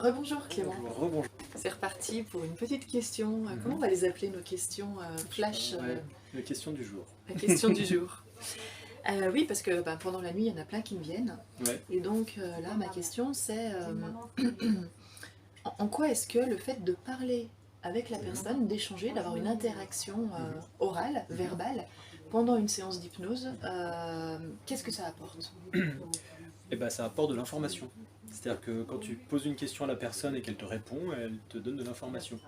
Rebonjour Clément, Rebonjour. c'est reparti pour une petite question. Comment on va les appeler nos questions flash, Ouais, la question du jour. la question du jour? Oui, parce que pendant la nuit, il y en a plein qui me viennent. Ouais. Et donc là, ma question c'est en quoi est-ce que le fait de parler avec la personne, d'échanger, d'avoir une interaction orale, verbale, pendant une séance d'hypnose, qu'est-ce que ça apporte? Et ben ça apporte de l'information. C'est-à-dire que quand tu poses une question à la personne et qu'elle te répond, elle te donne de l'information.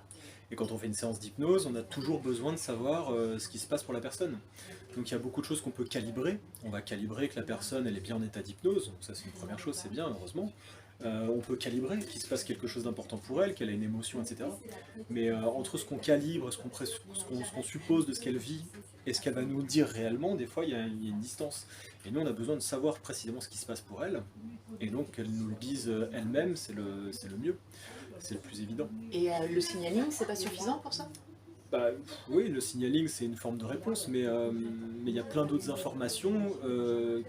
Et quand on fait une séance d'hypnose, on a toujours besoin de savoir ce qui se passe pour la personne. Donc il y a beaucoup de choses qu'on peut calibrer. On va calibrer que la personne elle est bien en état d'hypnose. Donc ça c'est une première chose, c'est bien, heureusement. On peut calibrer qu'il se passe quelque chose d'important pour elle, qu'elle a une émotion, etc. Mais entre ce qu'on calibre, ce qu'on suppose de ce qu'elle vit et ce qu'elle va nous dire réellement, des fois il y a une distance. Et nous on a besoin de savoir précisément ce qui se passe pour elle. Et donc qu'elle nous le dise elle-même, c'est le mieux. C'est le plus évident. Et le signaling, c'est pas suffisant pour ça? Bah, oui, le signaling c'est une forme de réponse, mais il y a plein d'autres informations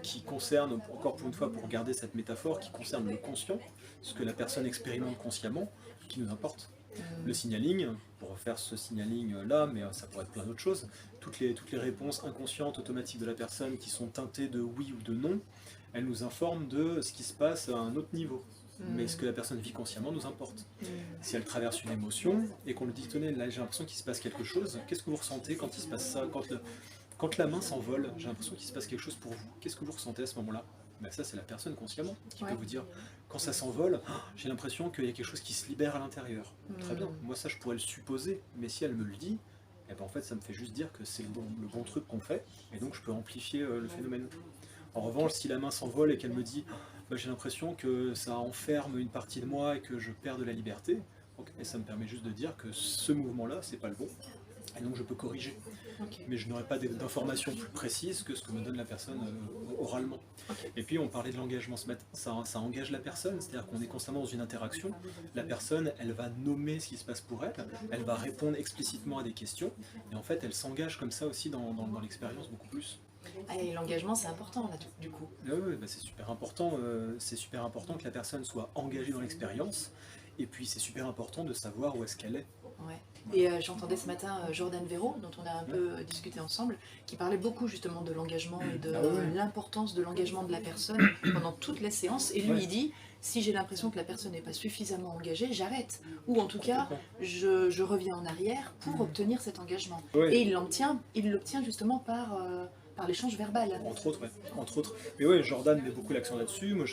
qui concernent, encore pour une fois pour garder cette métaphore, qui concernent le conscient, ce que la personne expérimente consciemment, qui nous importe. Le signaling, pour faire ce signaling là, mais ça pourrait être plein d'autres choses, toutes les réponses inconscientes, automatiques de la personne qui sont teintées de oui ou de non, elles nous informent de ce qui se passe à un autre niveau. Mais ce que la personne vit consciemment nous importe. Si elle traverse une émotion et qu'on lui dit tenez là j'ai l'impression qu'il se passe quelque chose, qu'est-ce que vous ressentez quand il se passe ça, quand la main s'envole, j'ai l'impression qu'il se passe quelque chose pour vous, qu'est-ce que vous ressentez à ce moment-là? Ben ça c'est la personne consciemment qui Ouais. peut vous dire quand ça s'envole, j'ai l'impression qu'il y a quelque chose qui se libère à l'intérieur. Très bien, moi ça je pourrais le supposer, mais si elle me le dit, eh ben, en fait ça me fait juste dire que c'est le bon truc qu'on fait et donc je peux amplifier le phénomène. En revanche, si la main s'envole et qu'elle me dit bah, j'ai l'impression que ça enferme une partie de moi et que je perds de la liberté, ok, et ça me permet juste de dire que ce mouvement-là, c'est pas le bon, et donc je peux corriger. Ok. Mais je n'aurai pas d'informations plus précises que ce que me donne la personne oralement. Ok. Et puis on parlait de l'engagement ce matin, ça engage la personne, c'est-à-dire qu'on est constamment dans une interaction, la personne, elle va nommer ce qui se passe pour elle, elle va répondre explicitement à des questions, et en fait elle s'engage comme ça aussi dans l'expérience beaucoup plus. Ah, et l'engagement, c'est important là, du coup. Ah ouais, bah c'est super important que la personne soit engagée dans l'expérience, et puis c'est super important de savoir où est-ce qu'elle est. Ouais. Et j'entendais ce matin Jordan Véro, dont on a un peu discuté ensemble, qui parlait beaucoup justement de l'engagement et de Ah ouais. l'importance de l'engagement de la personne pendant toutes les séances. Et lui, Ouais. il dit, si j'ai l'impression que la personne n'est pas suffisamment engagée, j'arrête. Ou en tout cas, Complètement. je reviens en arrière pour obtenir cet engagement. Ouais. Et il l'obtient justement par l'échange verbal. Entre autres, ouais. Entre autres. Mais ouais, Jordan met beaucoup l'accent là-dessus. Moi,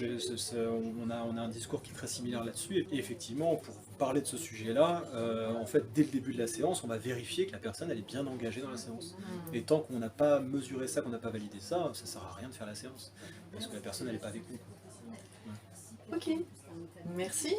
on a un discours qui est très similaire là-dessus. Et effectivement, pour parler de ce sujet-là, en fait, dès le début de la séance, on va vérifier que la personne elle est bien engagée dans la séance. Et tant qu'on n'a pas mesuré ça, qu'on n'a pas validé ça, ça sert à rien de faire la séance. Parce que la personne elle n'est pas avec nous. Ok, merci.